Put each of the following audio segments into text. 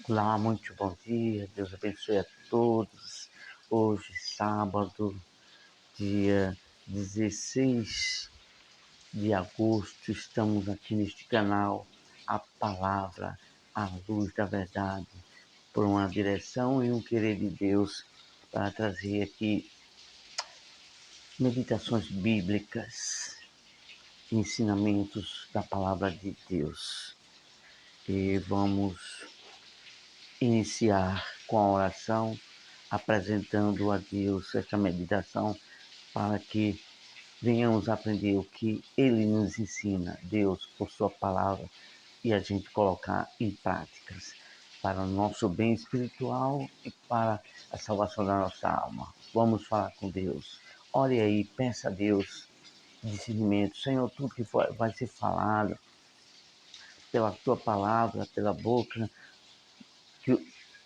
Olá, muito bom dia, Deus abençoe a todos. Hoje, sábado, dia 16 de agosto, estamos aqui neste canal, a palavra, a luz da verdade, por uma direção e um querer de Deus, para trazer aqui meditações bíblicas, ensinamentos da palavra de Deus. E vamos iniciar com a oração, apresentando a Deus esta meditação para que venhamos aprender o que Ele nos ensina, Deus, por Sua palavra, e a gente colocar em práticas para o nosso bem espiritual e para a salvação da nossa alma. Vamos falar com Deus. Ore aí, peça a Deus discernimento. Senhor, tudo que vai ser falado pela Tua palavra, pela boca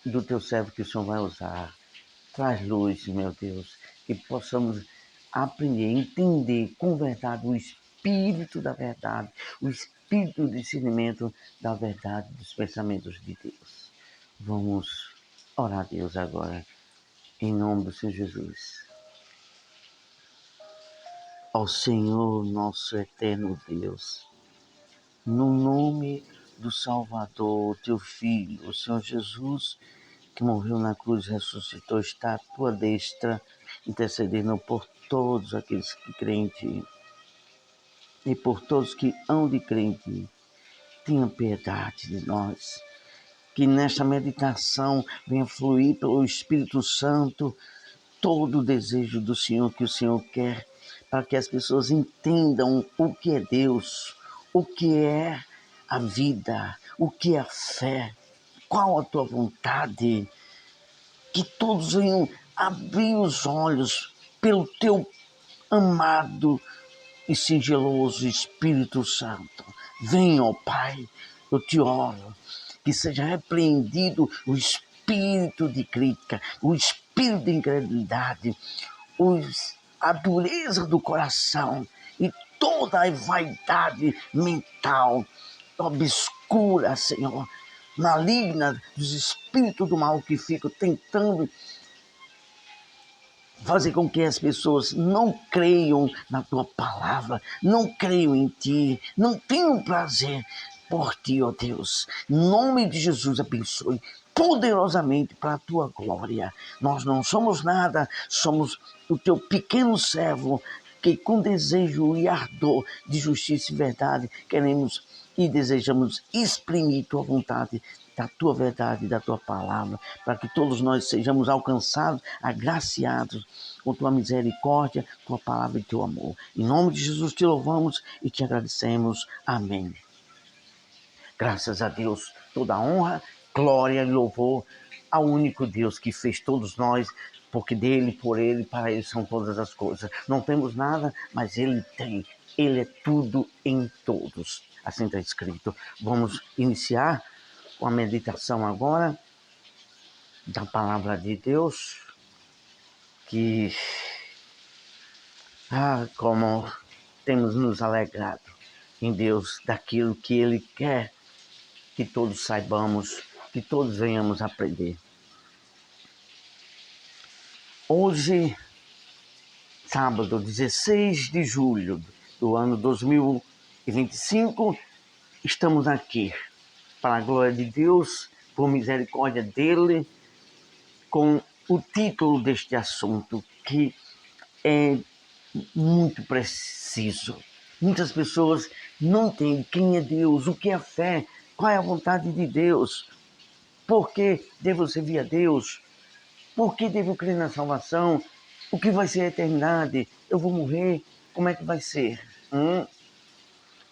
do Teu servo que o Senhor vai usar. Traz luz, meu Deus, que possamos aprender, entender com verdade o Espírito da verdade, o Espírito do discernimento da verdade, dos pensamentos de Deus. Vamos orar a Deus agora, em nome do Senhor Jesus. Ao Senhor, nosso eterno Deus, no nome do Salvador, Teu Filho, o Senhor Jesus, que morreu na cruz, ressuscitou, está à Tua destra, intercedendo por todos aqueles que creem em Ti e por todos que hão de crer em Ti. Tenha piedade de nós, que nesta meditação venha fluir pelo Espírito Santo todo o desejo do Senhor que o Senhor quer, para que as pessoas entendam o que é Deus, o que é a vida, o que é a fé, qual a Tua vontade. Que todos venham abrir os olhos pelo Teu amado e sigiloso Espírito Santo. Venha, ó Pai, eu te oro, que seja repreendido o espírito de crítica, o espírito de incredulidade, a dureza do coração e toda a vaidade mental obscura, Senhor, maligna dos espíritos do mal que ficam tentando fazer com que as pessoas não creiam na Tua palavra, não creiam em Ti, não tenham prazer por Ti, ó Deus. Em nome de Jesus, abençoe poderosamente para a Tua glória. Nós não somos nada, somos o Teu pequeno servo, que com desejo e ardor de justiça e verdade queremos e desejamos exprimir Tua vontade, da Tua verdade, da Tua palavra, para que todos nós sejamos alcançados, agraciados com Tua misericórdia, Tua palavra e Teu amor. Em nome de Jesus te louvamos e te agradecemos. Amém. Graças a Deus, toda honra, glória e louvor ao único Deus que fez todos nós, porque dele, por ele, para ele são todas as coisas. Não temos nada, mas ele tem. Ele é tudo em todos. Assim está escrito. Vamos iniciar com a meditação agora da palavra de Deus, que, como temos nos alegrado em Deus daquilo que Ele quer que todos saibamos, que todos venhamos aprender. Hoje, sábado, 16 de julho do ano 2025, estamos aqui, para a glória de Deus, por misericórdia dEle, com o título deste assunto, que é muito preciso. Muitas pessoas não entendem quem é Deus, o que é a fé, qual é a vontade de Deus, por que devo servir a Deus, por que devo crer na salvação, o que vai ser a eternidade, eu vou morrer, como é que vai ser?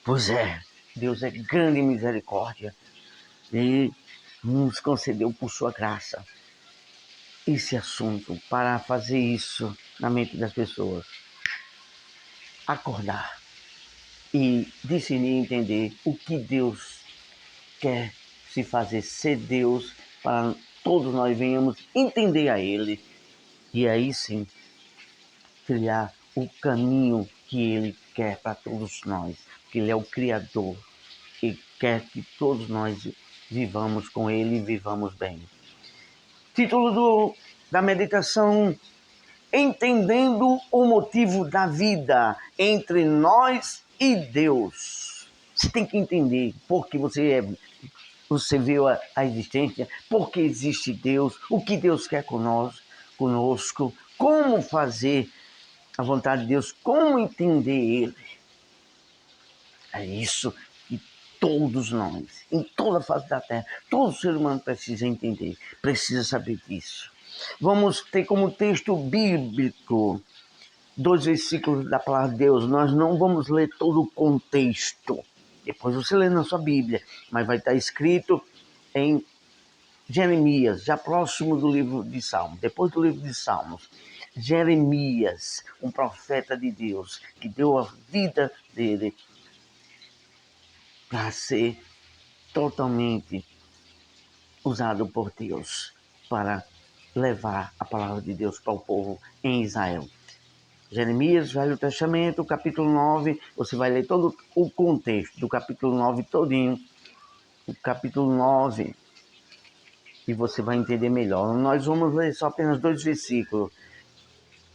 Pois é, Deus é grande em misericórdia e nos concedeu por sua graça esse assunto para fazer isso na mente das pessoas. Acordar e discernir e entender o que Deus quer se fazer ser Deus, para todos nós venhamos entender a Ele e aí sim criar o caminho que Ele quer para todos nós, porque Ele é o Criador e quer que todos nós vivamos com Ele e vivamos bem. Título da meditação: Entendendo o motivo da vida entre nós e Deus. Você tem que entender por que você viu a existência, por que existe Deus, o que Deus quer conosco, como fazer a vontade de Deus, como entender Ele. É isso que todos nós, em toda a face da terra, todo ser humano precisa entender, precisa saber disso. Vamos ter como texto bíblico 2 versículos da palavra de Deus. Nós não vamos ler todo o contexto. Depois você lê na sua Bíblia, mas vai estar escrito em Jeremias, já próximo do livro de Salmos, depois do livro de Salmos. Jeremias, um profeta de Deus, que deu a vida dele para ser totalmente usado por Deus para levar a palavra de Deus para o povo em Israel. Jeremias, Velho Testamento, capítulo 9, você vai ler todo o contexto do capítulo 9 todinho, o capítulo 9, e você vai entender melhor. Nós vamos ler só apenas 2 versículos,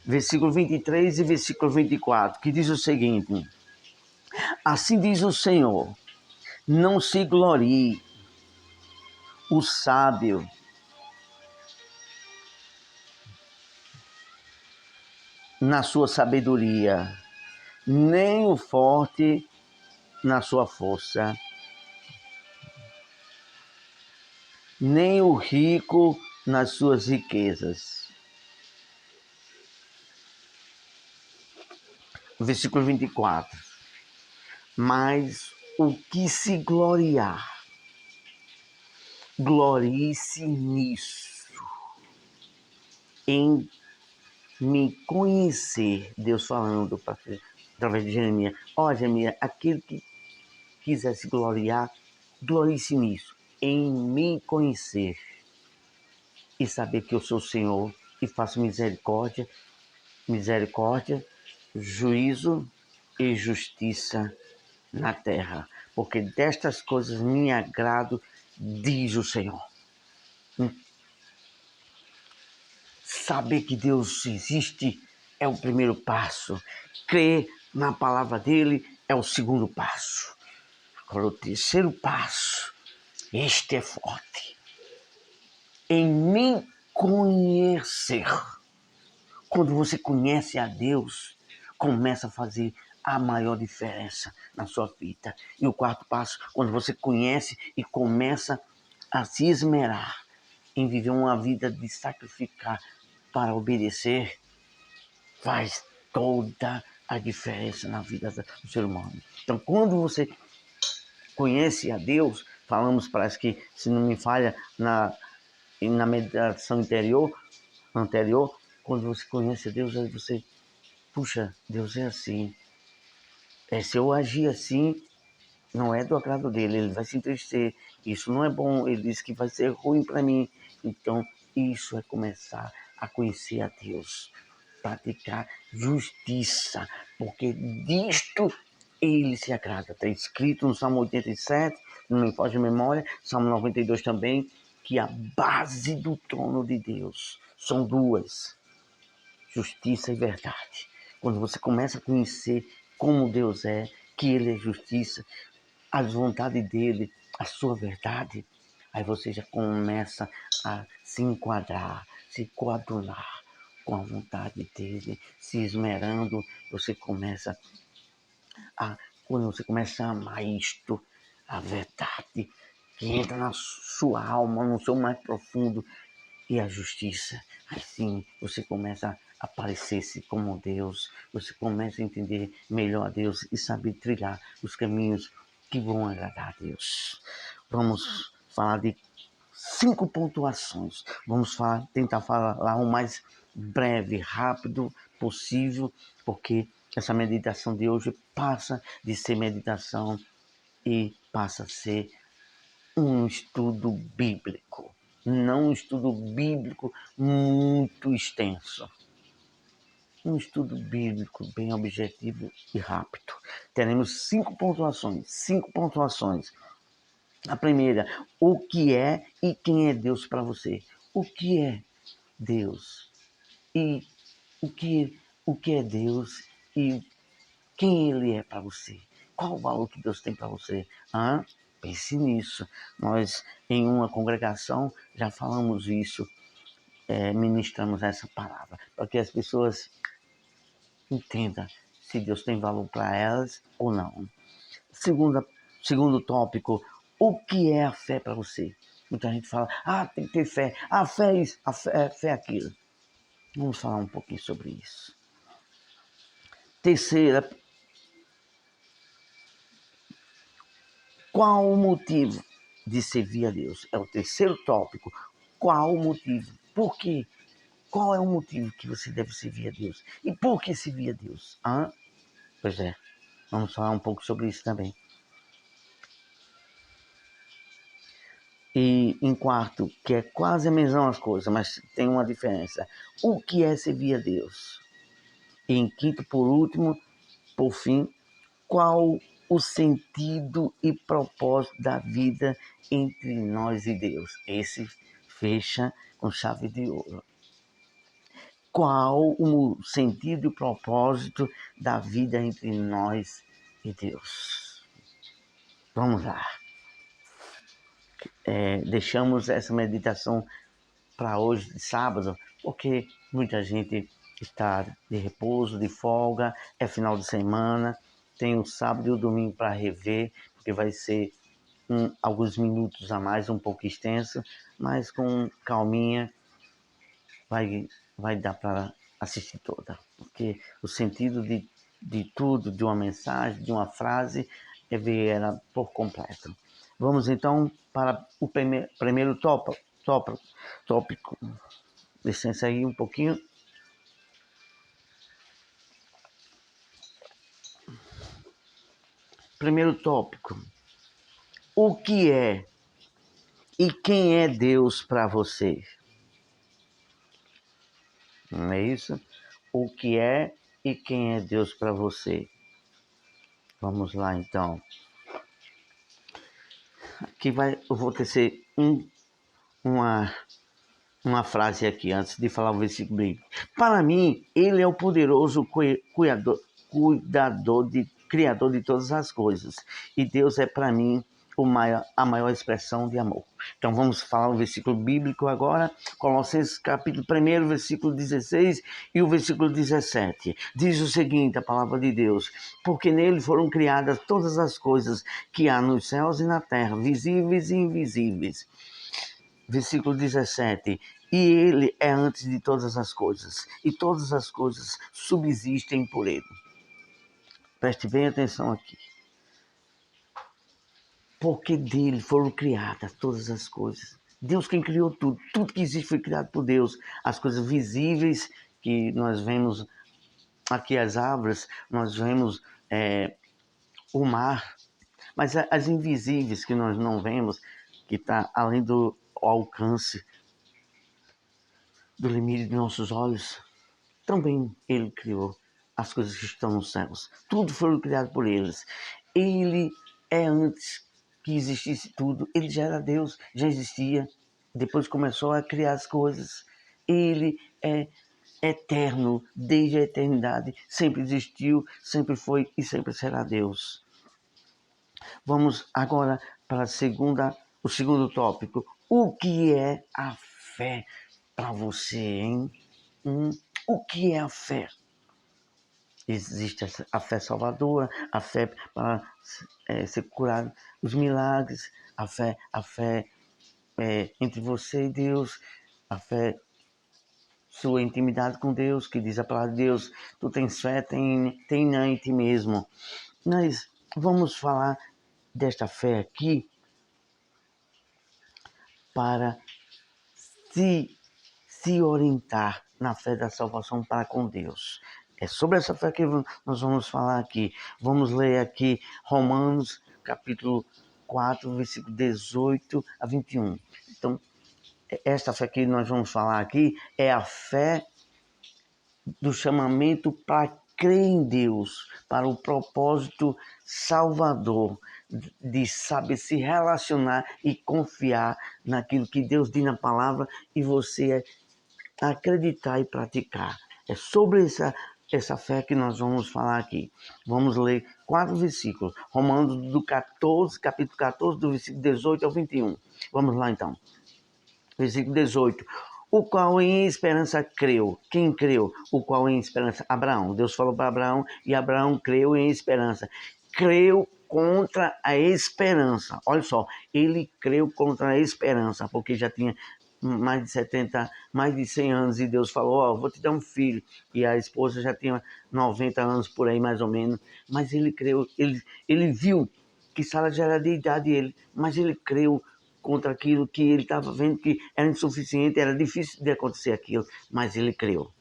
versículo 23 e versículo 24, que diz o seguinte: Assim diz o Senhor, não se glorie o sábio na sua sabedoria, nem o forte na sua força, nem o rico nas suas riquezas. Versículo 24. Mas o que se gloriar, glorie-se nisso, em me conhecer. Deus falando através de Jeremias. Jeremias, aquele que quiser se gloriar, glorie-se nisso, em me conhecer e saber que eu sou o Senhor e faço misericórdia, juízo e justiça na terra, porque destas coisas me agrado, diz o Senhor. Saber que Deus existe é o primeiro passo. Crer na palavra dele é o segundo passo. Agora o terceiro passo, este é forte. Em me conhecer. Quando você conhece a Deus, começa a fazer a maior diferença na sua vida. E o quarto passo, quando você conhece e começa a se esmerar em viver uma vida de sacrificar para obedecer, faz toda a diferença na vida do ser humano. Então, quando você conhece a Deus, falamos, parece que, se não me falha, na meditação anterior, quando você conhece a Deus, aí você, puxa, Deus é assim. Se eu agir assim, não é do agrado dele, ele vai se entristecer. Isso não é bom, ele diz que vai ser ruim para mim. Então, isso é começar a conhecer a Deus, praticar justiça, porque disto ele se agrada. Está escrito no Salmo 87, não me foge a memória, Salmo 92 também, que a base do trono de Deus são duas: justiça e verdade. Quando você começa a conhecer como Deus é, que Ele é justiça, as vontades dele, a sua verdade, aí você já começa a se enquadrar, se coadunar com a vontade dele, se esmerando, quando você começa a amar isto, a verdade, que entra na sua alma, no seu mais profundo, e a justiça. Assim você começa a parecer-se como Deus, você começa a entender melhor a Deus e saber trilhar os caminhos que vão agradar a Deus. Vamos falar de 5 pontuações. Vamos tentar falar o mais breve, rápido possível, porque essa meditação de hoje passa de ser meditação e passa a ser um estudo bíblico. Não um estudo bíblico muito extenso. Um estudo bíblico bem objetivo e rápido. Teremos 5 pontuações. 5 pontuações. A primeira, o que é e quem é Deus para você? O que é Deus? E o que é Deus e quem Ele é para você? Qual o valor que Deus tem para você? Pense nisso. Nós, em uma congregação, já falamos isso, ministramos essa palavra, para que as pessoas entendam se Deus tem valor para elas ou não. Segundo tópico, o que é a fé para você? Muita gente fala, tem que ter fé. A fé é isso, fé é aquilo. Vamos falar um pouquinho sobre isso. Terceira, qual o motivo de servir a Deus? É o terceiro tópico. Qual o motivo? Por quê? Qual é o motivo que você deve servir a Deus? E por que servir a Deus? Pois é, vamos falar um pouco sobre isso também. E em quarto, que é quase a mesma coisa, mas tem uma diferença. O que é servir a Deus? E em quinto, por último, por fim, qual o sentido e propósito da vida entre nós e Deus? Esse fecha com chave de ouro. Qual o sentido e propósito da vida entre nós e Deus? Vamos lá. Deixamos essa meditação para hoje, de sábado, porque muita gente está de repouso, de folga, é final de semana, tem o sábado e o domingo para rever, porque vai ser alguns minutos a mais, um pouco extenso, mas com calminha vai dar para assistir toda, porque o sentido de tudo, de uma mensagem, de uma frase, é ver ela por completo. Vamos então para o primeiro tópico. Licença aí um pouquinho. Primeiro tópico. O que é e quem é Deus para você? Não é isso? O que é e quem é Deus para você? Vamos lá então. Aqui eu vou tecer uma frase aqui antes de falar o versículo bíblico. Para mim, ele é o poderoso criador de todas as coisas. E Deus é para mim a maior expressão de amor. Então vamos falar o versículo bíblico agora, Colossenses capítulo 1, versículo 16 e o versículo 17. Diz o seguinte, a palavra de Deus: porque nele foram criadas todas as coisas que há nos céus e na terra, visíveis e invisíveis. Versículo 17. E ele é antes de todas as coisas, e todas as coisas subsistem por ele. Preste bem atenção aqui. Porque dele foram criadas todas as coisas. Deus quem criou tudo. Tudo que existe foi criado por Deus. As coisas visíveis que nós vemos aqui, as árvores, nós vemos o mar. Mas as invisíveis que nós não vemos, que está além do alcance do limite de nossos olhos, também ele criou as coisas que estão nos céus. Tudo foi criado por eles. Ele é antes que existisse tudo. Ele já era Deus, já existia. Depois começou a criar as coisas. Ele é eterno, desde a eternidade. Sempre existiu, sempre foi e sempre será Deus. Vamos agora para o segundo tópico. O que é a fé para você, hein? O que é a fé? Existe a fé salvadora, a fé para ser curado, os milagres, a fé entre você e Deus, a fé, sua intimidade com Deus, que diz a palavra de Deus, tu tens fé, tem em ti mesmo. Mas vamos falar desta fé aqui para se orientar na fé da salvação para com Deus. É sobre essa fé que nós vamos falar aqui. Vamos ler aqui Romanos capítulo 4, versículo 18 a 21. Então, esta fé que nós vamos falar aqui é a fé do chamamento para crer em Deus, para o propósito salvador. de saber se relacionar e confiar naquilo que Deus diz na palavra e você acreditar e praticar. É sobre essa fé que nós vamos falar aqui. Vamos ler 4 versículos. Romanos do 14, capítulo 14, do versículo 18 ao 21. Vamos lá então. Versículo 18. O qual em esperança creu. Quem creu? O qual em esperança? Abraão. Deus falou para Abraão e Abraão creu em esperança. Creu contra a esperança. Olha só, ele creu contra a esperança, porque já tinha mais de 70, mais de 100 anos e Deus falou, ó, vou te dar um filho. E a esposa já tinha 90 anos por aí mais ou menos, mas ele creu, ele viu que Sara já era de idade dele, mas ele creu contra aquilo que ele estava vendo que era insuficiente, era difícil de acontecer aquilo, mas ele creu.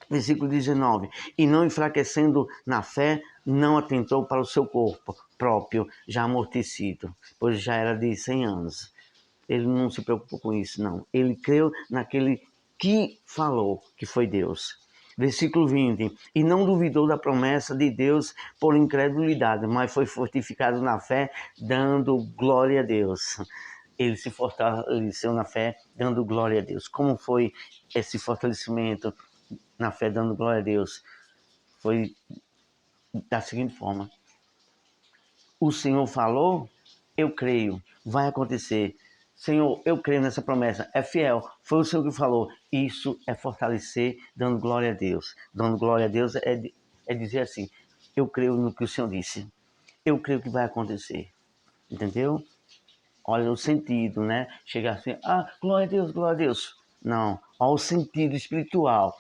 Versículo 19. E não enfraquecendo na fé, não atentou para o seu corpo próprio, já amortecido, pois já era de 100 anos. Ele não se preocupou com isso, não. Ele creu naquele que falou, que foi Deus. Versículo 20. E não duvidou da promessa de Deus por incredulidade, mas foi fortificado na fé, dando glória a Deus. Ele se fortaleceu na fé, dando glória a Deus. Como foi esse fortalecimento na fé, dando glória a Deus? Foi da seguinte forma: o Senhor falou, eu creio, vai acontecer. Senhor, eu creio nessa promessa, é fiel, foi o Senhor que falou. Isso é fortalecer, dando glória a Deus. Dando glória a Deus é dizer assim, eu creio no que o Senhor disse, eu creio que vai acontecer, entendeu? Olha o sentido, né? Chegar assim, glória a Deus, glória a Deus. Não, olha o sentido espiritual.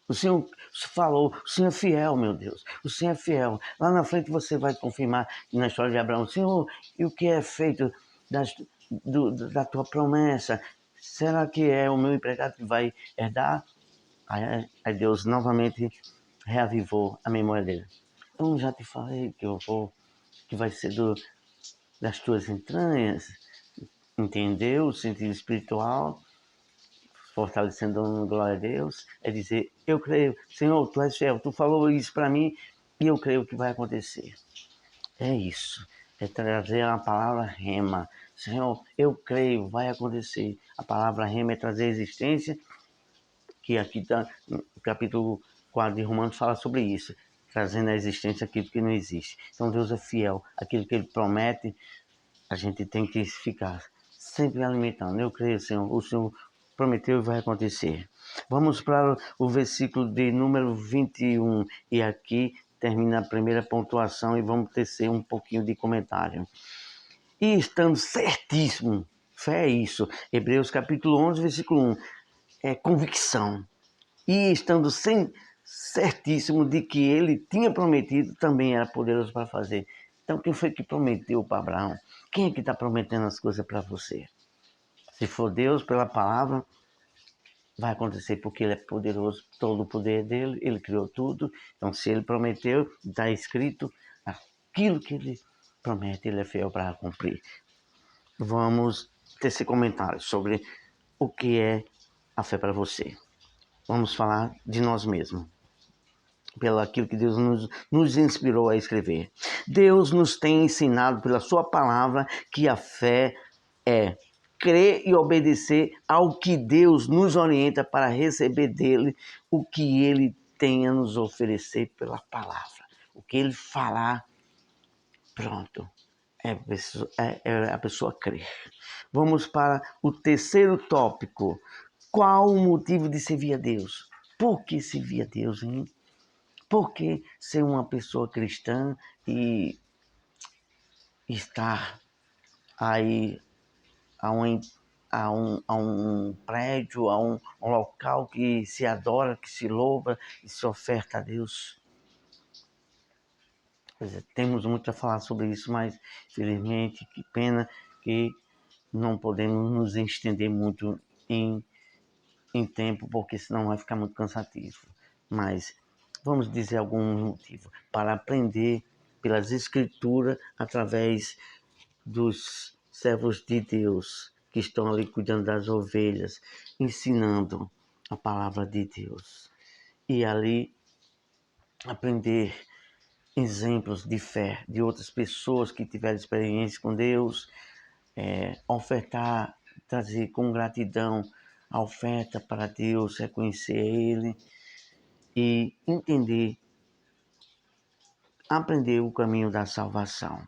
O Senhor falou, o Senhor é fiel, meu Deus, o Senhor é fiel. Lá na frente você vai confirmar na história de Abraão, Senhor, e o que é feito da tua promessa? Será que é o meu empregado que vai herdar? Aí Deus novamente reavivou a memória dele. Eu já te falei que vai ser das tuas entranhas, entendeu? O sentido espiritual. Fortalecendo, dando glória a Deus, é dizer, eu creio, Senhor, Tu és fiel, Tu falou isso para mim e eu creio que vai acontecer. É isso, é trazer a palavra rema. Senhor, eu creio, vai acontecer. A palavra rema é trazer existência, que aqui está no capítulo 4 de Romanos fala sobre isso, trazendo a existência aquilo que não existe. Então Deus é fiel, aquilo que Ele promete, a gente tem que ficar sempre alimentando. Eu creio, Senhor, o Senhor prometeu e vai acontecer. Vamos para o versículo de número 21. E aqui termina a primeira pontuação e vamos tecer um pouquinho de comentário. E estando certíssimo, fé é isso. Hebreus capítulo 11, versículo 1. É convicção. E estando certíssimo de que ele tinha prometido, também era poderoso para fazer. Então, quem foi que prometeu para Abraão? Quem é que está prometendo as coisas para você? Se for Deus, pela palavra, vai acontecer porque Ele é poderoso, todo o poder dele, Ele criou tudo. Então, se Ele prometeu, está escrito, aquilo que Ele promete, Ele é fiel para cumprir. Vamos ter esse comentário sobre o que é a fé para você. Vamos falar de nós mesmos. Pelo aquilo que Deus nos inspirou a escrever. Deus nos tem ensinado pela sua palavra que a fé é crer e obedecer ao que Deus nos orienta para receber dele o que ele tem a nos oferecer pela palavra. O que ele falar, pronto, é a pessoa crer. Vamos para o terceiro tópico. Qual o motivo de servir a Deus? Por que servir a Deus, hein? Por que ser uma pessoa cristã e estar aí a um prédio, a um local que se adora, que se louva e se oferta a Deus? Temos muito a falar sobre isso, mas infelizmente, que pena que não podemos nos estender muito em tempo, porque senão vai ficar muito cansativo. Mas vamos dizer algum motivo para aprender pelas Escrituras através dos servos de Deus que estão ali cuidando das ovelhas, ensinando a palavra de Deus. E ali aprender exemplos de fé de outras pessoas que tiveram experiência com Deus, ofertar, trazer com gratidão a oferta para Deus, reconhecer Ele e entender, aprender o caminho da salvação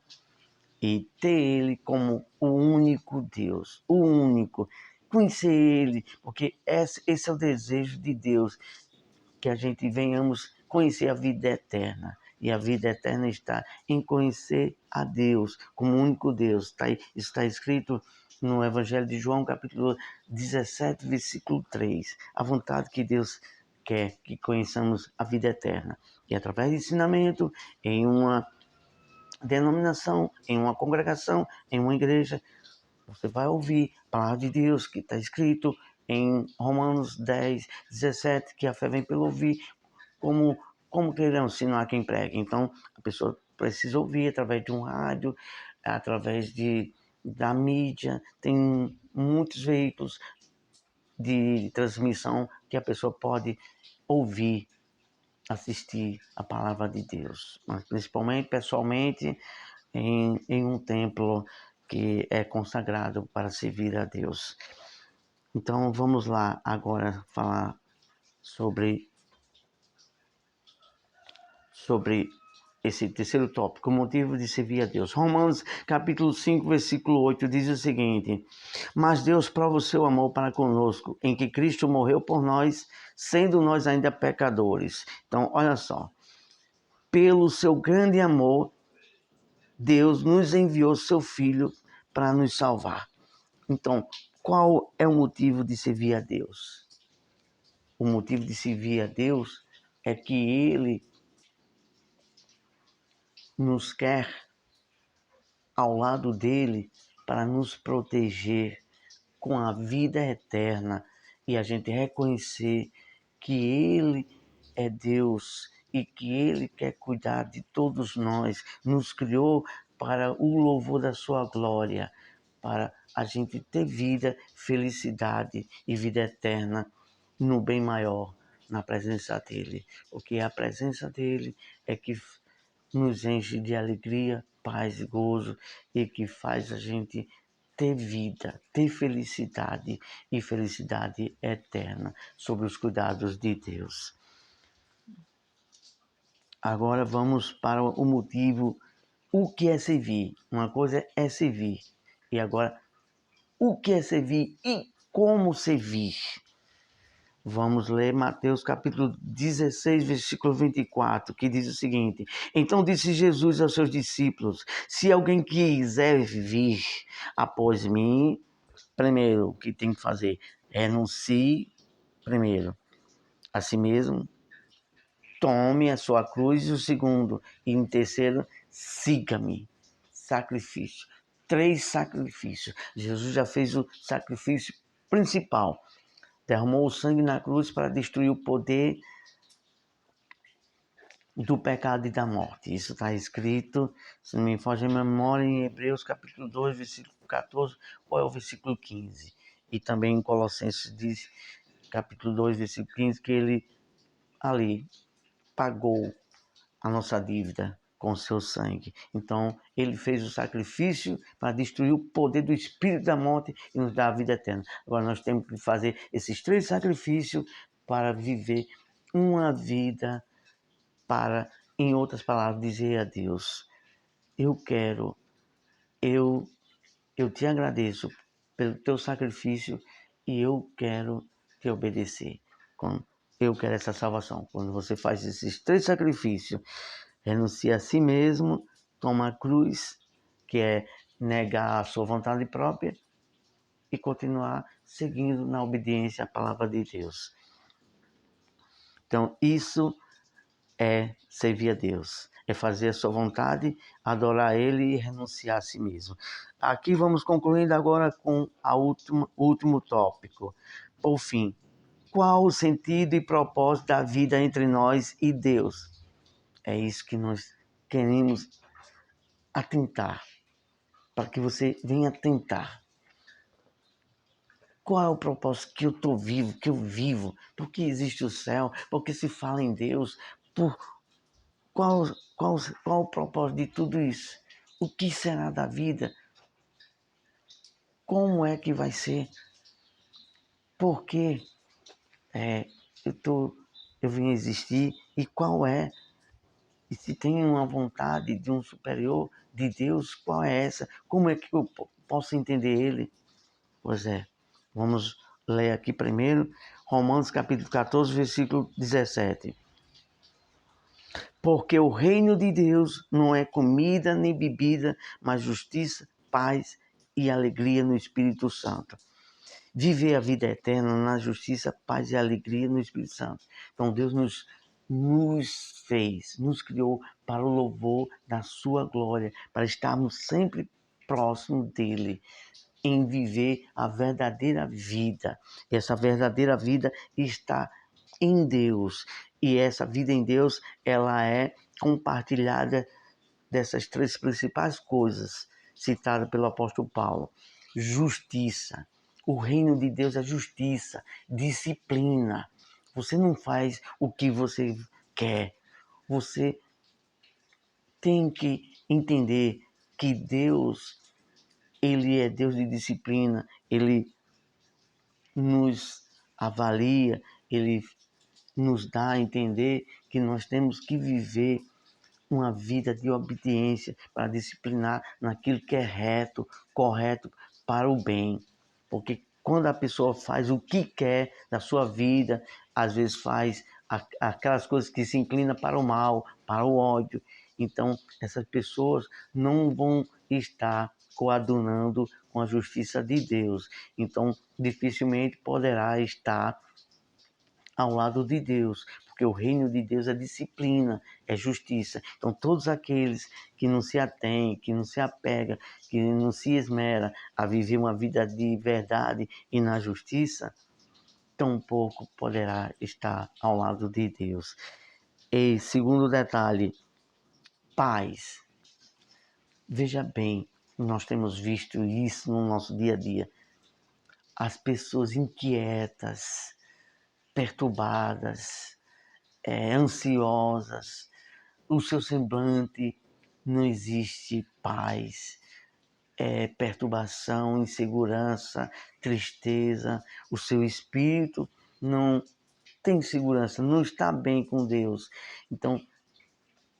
e ter Ele como o único Deus, o único, conhecer Ele, porque esse é o desejo de Deus, que a gente venhamos conhecer a vida eterna. E a vida eterna está em conhecer a Deus como único Deus. Está escrito no Evangelho de João, capítulo 17, versículo 3. A vontade que Deus quer que conheçamos a vida eterna. E através de ensinamento, em uma denominação, em uma congregação, em uma igreja, você vai ouvir a palavra de Deus que está escrito em Romanos 10, 17, que a fé vem pelo ouvir, como terão ensinar quem prega. Então, a pessoa precisa ouvir através de um rádio, através da mídia, tem muitos veículos de transmissão que a pessoa pode ouvir, assistir a palavra de Deus, mas principalmente, pessoalmente, em um templo que é consagrado para servir a Deus. Então vamos lá agora falar sobre esse terceiro tópico, o motivo de servir a Deus. Romanos capítulo 5, versículo 8 diz o seguinte: mas Deus prova o seu amor para conosco, em que Cristo morreu por nós, sendo nós ainda pecadores. Então, olha só, pelo seu grande amor, Deus nos enviou seu Filho para nos salvar. Então, qual é o motivo de servir a Deus? O motivo de servir a Deus é que Ele nos quer ao lado dele para nos proteger com a vida eterna e a gente reconhecer que Ele é Deus e que Ele quer cuidar de todos nós, nos criou para o louvor da sua glória, para a gente ter vida, felicidade e vida eterna no bem maior, na presença dEle. Porque a presença dEle é que nos enche de alegria, paz e gozo e que faz a gente ter vida, ter felicidade e felicidade eterna sob os cuidados de Deus. Agora vamos para o motivo, o que é servir. Uma coisa é servir e agora o que é servir e como servir. Vamos ler Mateus capítulo 16, versículo 24, que diz o seguinte: então disse Jesus aos seus discípulos: se alguém quiser vir após mim, primeiro, o que tem que fazer? Renuncie primeiro a si mesmo, tome a sua cruz, e o segundo, e em terceiro, siga-me. Sacrifício. 3 sacrifícios. Jesus já fez o sacrifício principal. Derramou o sangue na cruz para destruir o poder do pecado e da morte. Isso está escrito, se não me foge a memória, em Hebreus capítulo 2, versículo 14, ou é o versículo 15. E também em Colossenses diz, capítulo 2, versículo 15, que ele ali pagou a nossa dívida com o seu sangue. Então, ele fez o sacrifício para destruir o poder do espírito da morte e nos dar a vida eterna. Agora, nós temos que fazer esses 3 sacrifícios para viver uma vida para, em outras palavras, dizer a Deus: eu quero, eu te agradeço pelo teu sacrifício e eu quero te obedecer. Eu quero essa salvação. Quando você faz esses 3 sacrifícios, renuncia a si mesmo, toma a cruz, que é negar a sua vontade própria, e continuar seguindo na obediência à palavra de Deus. Então, isso é servir a Deus, é fazer a sua vontade, adorar Ele e renunciar a si mesmo. Aqui vamos concluindo agora com o último tópico. Por fim, qual o sentido e propósito da vida entre nós e Deus? É isso que nós queremos atentar, para que você venha atentar. Qual é o propósito que eu estou vivo, que eu vivo? Por que existe o céu? Por que se fala em Deus? Qual Qual o propósito de tudo isso? O que será da vida? Como é que vai ser? Por que eu vim existir? E qual é? E se tem uma vontade de um superior, de Deus, qual é essa? Como é que eu posso entender ele? Pois é, vamos ler aqui primeiro, Romanos capítulo 14, versículo 17. Porque o reino de Deus não é comida nem bebida, mas justiça, paz e alegria no Espírito Santo. Viver a vida eterna na justiça, paz e alegria no Espírito Santo. Então Deus nos fez, nos criou para o louvor da sua glória, para estarmos sempre próximo dele, em viver a verdadeira vida. Essa verdadeira vida está em Deus. E essa vida em Deus, ela é compartilhada dessas três principais coisas citadas pelo apóstolo Paulo. Justiça. O reino de Deus é justiça, disciplina. Você não faz o que você quer. Você tem que entender que Deus, ele é Deus de disciplina, ele nos avalia, ele nos dá a entender que nós temos que viver uma vida de obediência para disciplinar naquilo que é reto, correto, para o bem. Porque quando a pessoa faz o que quer da sua vida, às vezes faz aquelas coisas que se inclinam para o mal, para o ódio. Então, essas pessoas não vão estar coadunando com a justiça de Deus. Então, dificilmente poderá estar ao lado de Deus, porque o reino de Deus é disciplina, é justiça. Então, todos aqueles que não se atêm, que não se apegam, que não se esmera a viver uma vida de verdade e na justiça, tampouco poderá estar ao lado de Deus. E segundo detalhe, paz. Veja bem, nós temos visto isso no nosso dia a dia. As pessoas inquietas, perturbadas, ansiosas, o seu semblante não existe paz, perturbação, insegurança, tristeza, o seu espírito não tem segurança, não está bem com Deus. Então,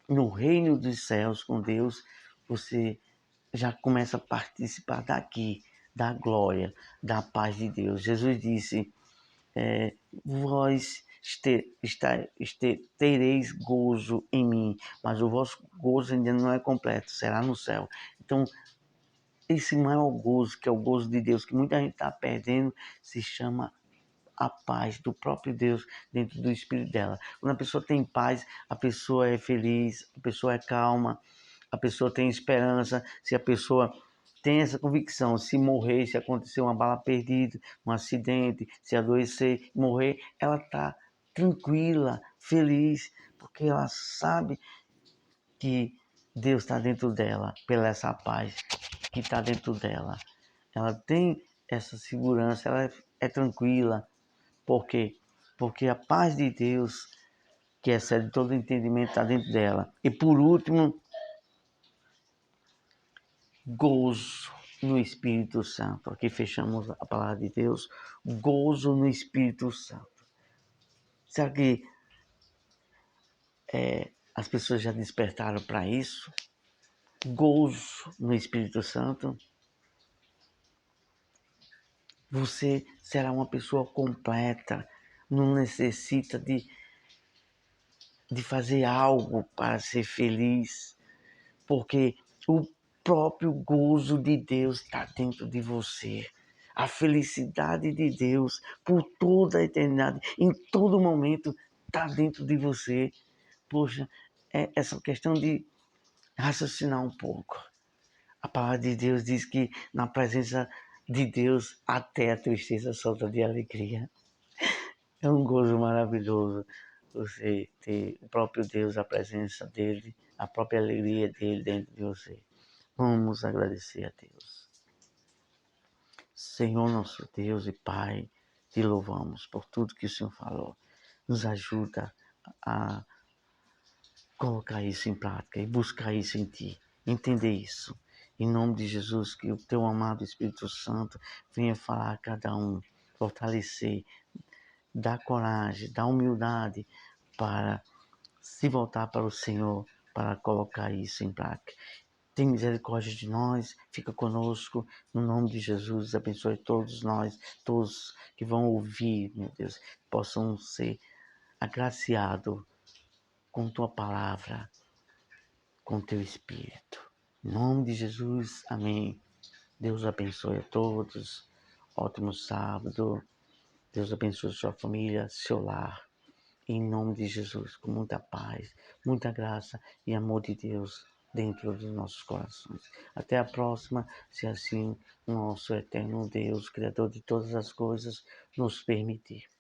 no reino dos céus com Deus, você já começa a participar daqui, da glória, da paz de Deus. Jesus disse, vós tereis gozo em mim, mas o vosso gozo ainda não é completo, será no céu. Então, esse maior gozo, que é o gozo de Deus, que muita gente está perdendo, se chama a paz do próprio Deus dentro do espírito dela. Quando a pessoa tem paz, a pessoa é feliz, a pessoa é calma, a pessoa tem esperança. Se a pessoa tem essa convicção, se morrer, se acontecer uma bala perdida, um acidente, se adoecer, morrer, ela está tranquila, feliz, porque ela sabe que Deus está dentro dela, pela essa paz que está dentro dela. Ela tem essa segurança, ela é tranquila. Por quê? Porque a paz de Deus, que excede todo entendimento, está dentro dela. E por último, gozo no Espírito Santo. Aqui fechamos a palavra de Deus. Gozo no Espírito Santo. Será que as pessoas já despertaram para isso? Gozo no Espírito Santo. Você será uma pessoa completa. Não necessita de fazer algo para ser feliz. Porque o próprio gozo de Deus está dentro de você. A felicidade de Deus por toda a eternidade, em todo momento, está dentro de você. Poxa, é essa questão de raciocinar um pouco. A palavra de Deus diz que na presença de Deus até a tristeza solta de alegria. É um gozo maravilhoso você ter o próprio Deus, a presença dele, a própria alegria dele dentro de você. Vamos agradecer a Deus. Senhor nosso Deus e Pai, te louvamos por tudo que o Senhor falou. Nos ajuda a colocar isso em prática e buscar isso em ti. Entender isso. Em nome de Jesus, que o teu amado Espírito Santo venha falar a cada um, fortalecer, dar coragem, dar humildade para se voltar para o Senhor, para colocar isso em prática. Tem misericórdia de nós, fica conosco, no nome de Jesus, abençoe todos nós, todos que vão ouvir, meu Deus, possam ser agraciados com tua palavra, com teu Espírito. Em nome de Jesus, amém. Deus abençoe a todos, ótimo sábado, Deus abençoe sua família, seu lar. Em nome de Jesus, com muita paz, muita graça e amor de Deus dentro dos nossos corações. Até a próxima, se assim o nosso eterno Deus, Criador de todas as coisas, nos permitir.